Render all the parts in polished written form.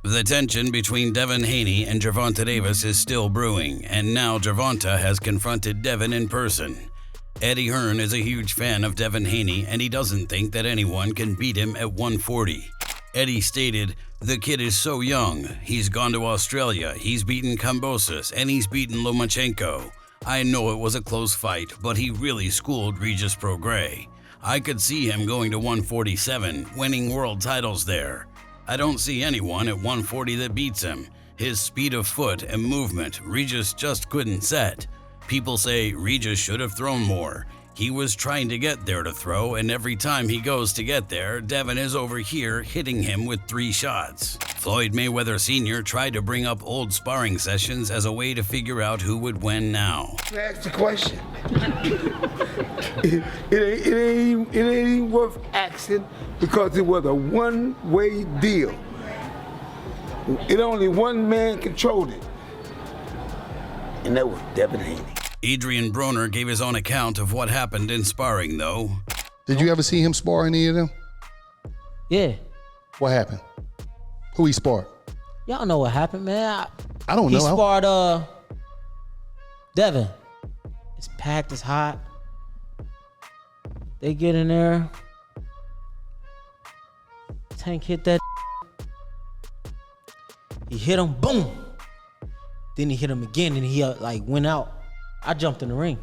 The tension between Devin Haney and Gervonta Davis is still brewing, and now Gervonta has confronted Devin in person. Eddie Hearn is a huge fan of Devin Haney, and he doesn't think that anyone can beat him at 140. Eddie stated, "The kid is so young. He's gone to Australia, he's beaten Kambosos, and he's beaten Lomachenko. I know it was a close fight, but he really schooled Regis Prograis. I could see him going to 147, winning world titles there. I don't see anyone at 140 that beats him. His speed of foot and movement, Regis just couldn't set. People say Regis should have thrown more. He was trying to get there to throw, and every time he goes to get there, Devin is over here hitting him with 3 shots." Floyd Mayweather Sr. tried to bring up old sparring sessions as a way to figure out who would win now. Ask the question. it ain't even worth asking because it was a one-way deal. Only one man controlled it, and that was Devin Haney. Adrian Broner gave his own account of what happened in sparring, though. Did you ever see him spar any of them? Yeah. What happened? Who he sparred? Y'all know what happened, man. I don't know. He sparred Devin. It's packed, it's hot. They get in there. Tank hit that. He hit him, boom. Then he hit him again, and he went out. I jumped in the ring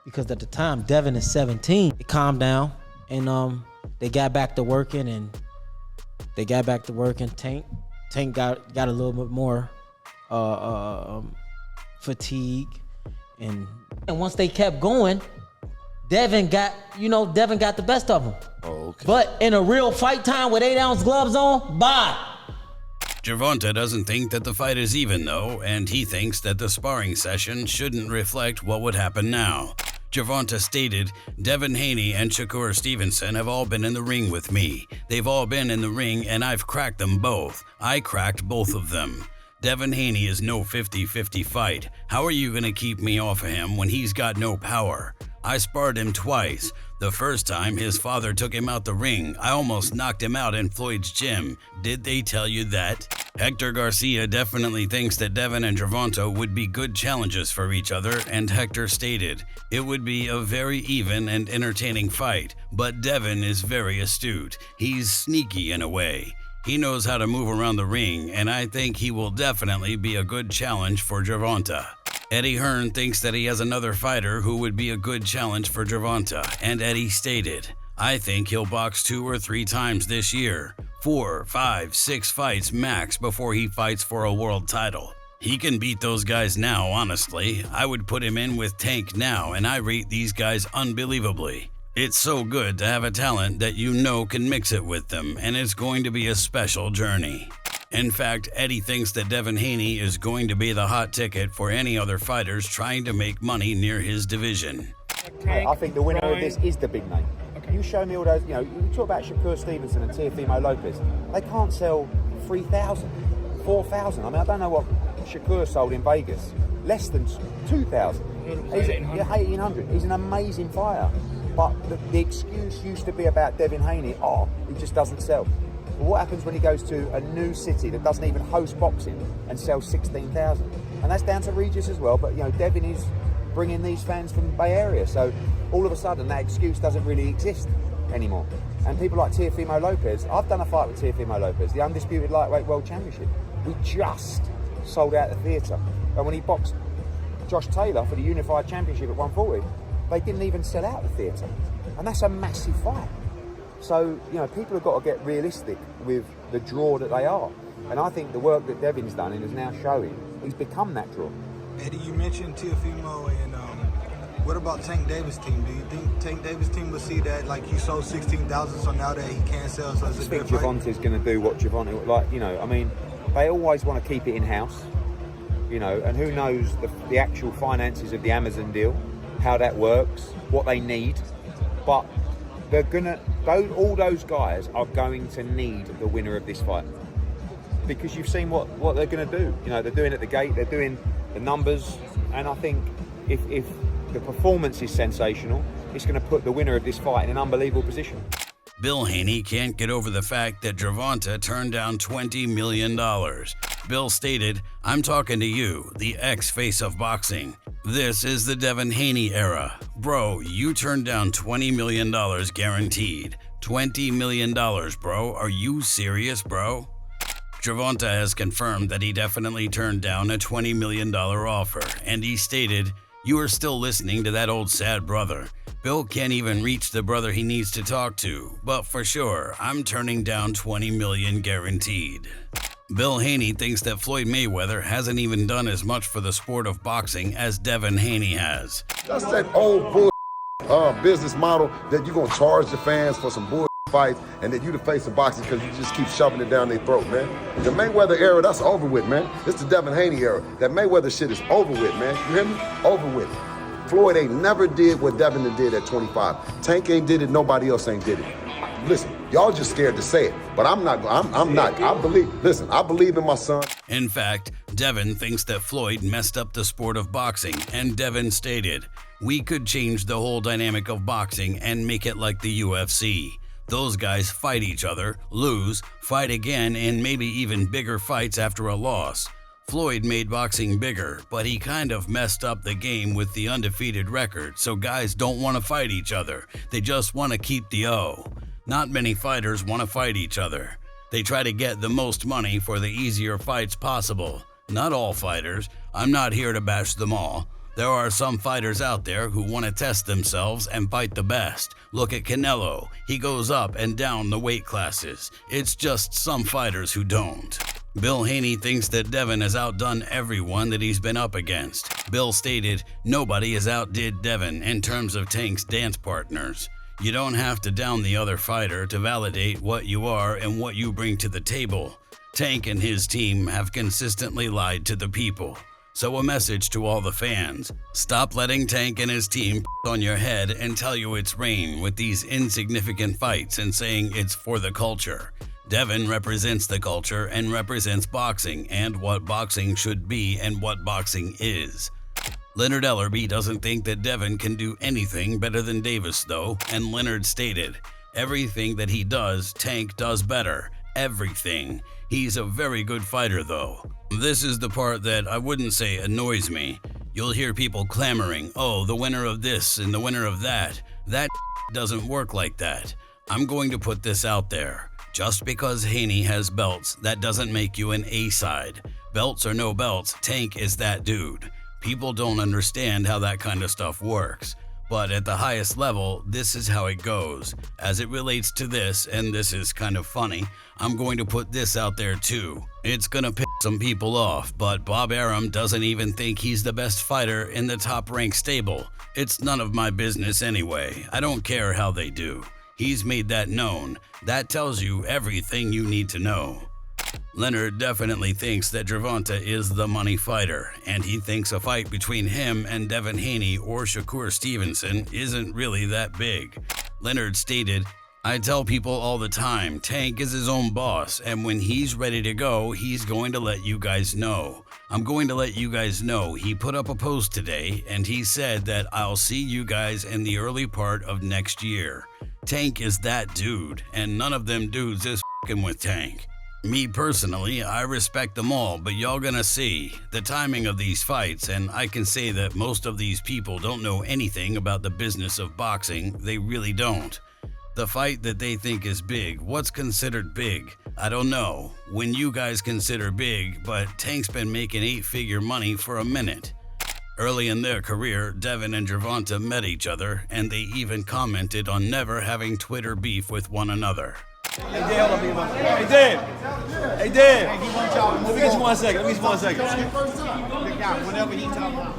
because at the time Devin is 17. It calmed down, and they got back to working, Tank got a little bit more fatigue, and once they kept going, Devin got the best of him. Oh, okay. But in a real fight time with 8-ounce gloves on, bye. Gervonta doesn't think that the fight is even, though, and he thinks that the sparring session shouldn't reflect what would happen now. Gervonta stated, "Devin Haney and Shakur Stevenson have all been in the ring with me. They've all been in the ring, and I've cracked them both. I cracked both of them. Devin Haney is no 50-50 fight. How are you going to keep me off of him when he's got no power? I sparred him twice. The first time his father took him out the ring, I almost knocked him out in Floyd's gym. Did they tell you that?" Hector Garcia definitely thinks that Devin and Gervonta would be good challenges for each other, and Hector stated, "It would be a very even and entertaining fight, but Devin is very astute. He's sneaky in a way. He knows how to move around the ring, and I think he will definitely be a good challenge for Gervonta." Eddie Hearn thinks that he has another fighter who would be a good challenge for Gervonta, and Eddie stated, "I think he'll box 2 or 3 times this year. 4, 5, 6 fights max before he fights for a world title. He can beat those guys now, honestly. I would put him in with Tank now, and I rate these guys unbelievably. It's so good to have a talent that you know can mix it with them, and it's going to be a special journey." In fact, Eddie thinks that Devin Haney is going to be the hot ticket for any other fighters trying to make money near his division. I think the winner of this is the big name. Okay. You show me all those, you talk about Shakur Stevenson and Teofimo Lopez. They can't sell 3,000, 4,000. I mean, I don't know what Shakur sold in Vegas. Less than 2,000. 1,800. He's an amazing fighter. But the excuse used to be about Devin Haney, he just doesn't sell. But what happens when he goes to a new city that doesn't even host boxing and sells 16,000? And that's down to Regis as well, but Devin is bringing these fans from the Bay Area, so all of a sudden that excuse doesn't really exist anymore. And people like Teofimo Lopez, I've done a fight with Teofimo Lopez, the undisputed lightweight world championship. We just sold out the theatre. And when he boxed Josh Taylor for the unified championship at 140, they didn't even sell out the theatre. And that's a massive fight. So, people have got to get realistic with the draw that they are. And I think the work that Devin's done and is now showing, he's become that draw. Eddie, you mentioned Teofimo, and what about Tank Davis' team? Do you think Tank Davis' team will see that, like, he sold 16,000, so now that he can't sell, so it's a good fight? I think Gervonta's going to do what Gervonta, they always want to keep it in-house, and who knows the actual finances of the Amazon deal, how that works, what they need, but all those guys are going to need the winner of this fight, because you've seen what they're going to do. They're doing at the gate, they're doing the numbers, and I think if the performance is sensational, it's going to put the winner of this fight in an unbelievable position. Bill Haney can't get over the fact that Gervonta turned down $20 million. Bill stated, "I'm talking to you, the ex-face of boxing. This is the Devin Haney era. Bro, you turned down $20 million guaranteed. $20 million, bro. Are you serious, bro?" Gervonta has confirmed that he definitely turned down a $20 million offer, and he stated, "You are still listening to that old sad brother. Bill can't even reach the brother he needs to talk to, but for sure, I'm turning down $20 million guaranteed." Bill Haney thinks that Floyd Mayweather hasn't even done as much for the sport of boxing as Devin Haney has. That's that old bull business model that you're going to charge the fans for some bull fights and that you the face of boxing because you just keep shoving it down their throat, man. The Mayweather era, that's over with, man. It's the Devin Haney era. That Mayweather shit is over with, man. You hear me? Over with. Floyd ain't never did what Devin did at 25. Tank ain't did it, nobody else ain't did it. Listen, y'all just scared to say it, but I'm not. I believe in my son. In fact, Devin thinks that Floyd messed up the sport of boxing, and Devin stated, "We could change the whole dynamic of boxing and make it like the UFC. Those guys fight each other, lose, fight again, and maybe even bigger fights after a loss. Floyd made boxing bigger, but he kind of messed up the game with the undefeated record, so guys don't want to fight each other. They just want to keep the O. Not many fighters want to fight each other. They try to get the most money for the easier fights possible. Not all fighters. I'm not here to bash them all. There are some fighters out there who want to test themselves and fight the best. Look at Canelo. He goes up and down the weight classes. It's just some fighters who don't." Bill Haney thinks that Devin has outdone everyone that he's been up against. Bill stated, "Nobody has outdid Devin in terms of Tank's dance partners. You don't have to down the other fighter to validate what you are and what you bring to the table. Tank and his team have consistently lied to the people. So a message to all the fans, stop letting Tank and his team on your head and tell you it's rain with these insignificant fights and saying it's for the culture. Devin represents the culture and represents boxing and what boxing should be and what boxing is." Leonard Ellerby doesn't think that Devin can do anything better than Davis though, and Leonard stated, "Everything that he does, Tank does better. Everything. He's a very good fighter though." This is the part that I wouldn't say annoys me. You'll hear people clamoring, "Oh, the winner of this and the winner of that." That doesn't work like that. I'm going to put this out there. Just because Haney has belts, that doesn't make you an A-side. Belts or no belts, Tank is that dude. People don't understand how that kind of stuff works. But at the highest level, this is how it goes. As it relates to this, and this is kind of funny, I'm going to put this out there too. It's gonna piss some people off, but Bob Arum doesn't even think he's the best fighter in the top-ranked stable. It's none of my business anyway. I don't care how they do. He's made that known. That tells you everything you need to know. Leonard definitely thinks that Gervonta is the money fighter, and he thinks a fight between him and Devin Haney or Shakur Stevenson isn't really that big. Leonard stated, "I tell people all the time, Tank is his own boss, and when he's ready to go, he's going to let you guys know. I'm going to let you guys know he put up a post today, and he said that I'll see you guys in the early part of next year. Tank is that dude, and none of them dudes is f***ing with Tank. Me personally, I respect them all, but y'all gonna see the timing of these fights, and I can say that most of these people don't know anything about the business of boxing. They really don't. The fight that they think is big, what's considered big? I don't know. When you guys consider big, but Tank's been making 8-figure money for a minute. Early in their career, Devin and Gervonta met each other, and they even commented on never having Twitter beef with one another. Hey, Dave, hold on. Hey, Dave. Hey, Dave. Let me get you 1 second.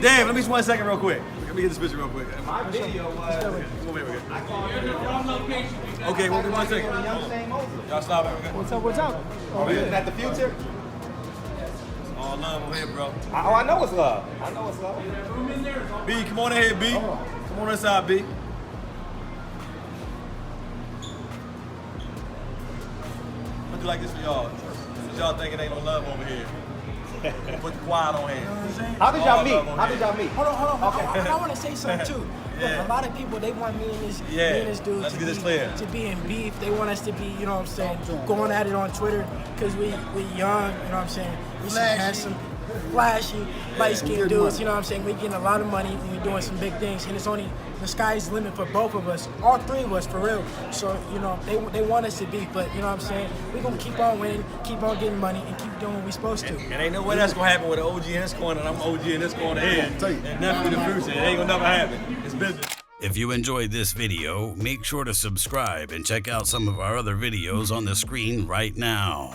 Dave, let me just 1 second real quick. Let me get this picture real quick. My video was... Okay, we'll be 1 second. Y'all stop it. What's up? Are we looking at the future? All love over here, bro. I know it's love. B, come on in here, B. Come on inside, B. I'll do like this for y'all. y'all thinking ain't no love over here. Put the quiet on here. How did y'all meet? How did y'all meet? Hold on. Okay. I want to say something too. Yeah. A lot of people, they want me and this dude Let's get this clear. to be in beef. They want us to be, you know what I'm saying, going at it on Twitter because we young, you know what I'm saying. We some handsome, flashy, light-skinned dudes, you know what I'm saying. We getting a lot of money and we doing some big things, and it's only the sky's the limit for both of us, all three of us, for real. So, you know, they want us to beef, but you know what I'm saying. We gonna keep on winning, keep on getting money, and keep doing what we supposed to. And ain't no way that's gonna happen with an OG in this corner and I'm OG in this corner here. And nephew in the future. It ain't gonna never happen. It's business. If you enjoyed this video, make sure to subscribe and check out some of our other videos on the screen right now.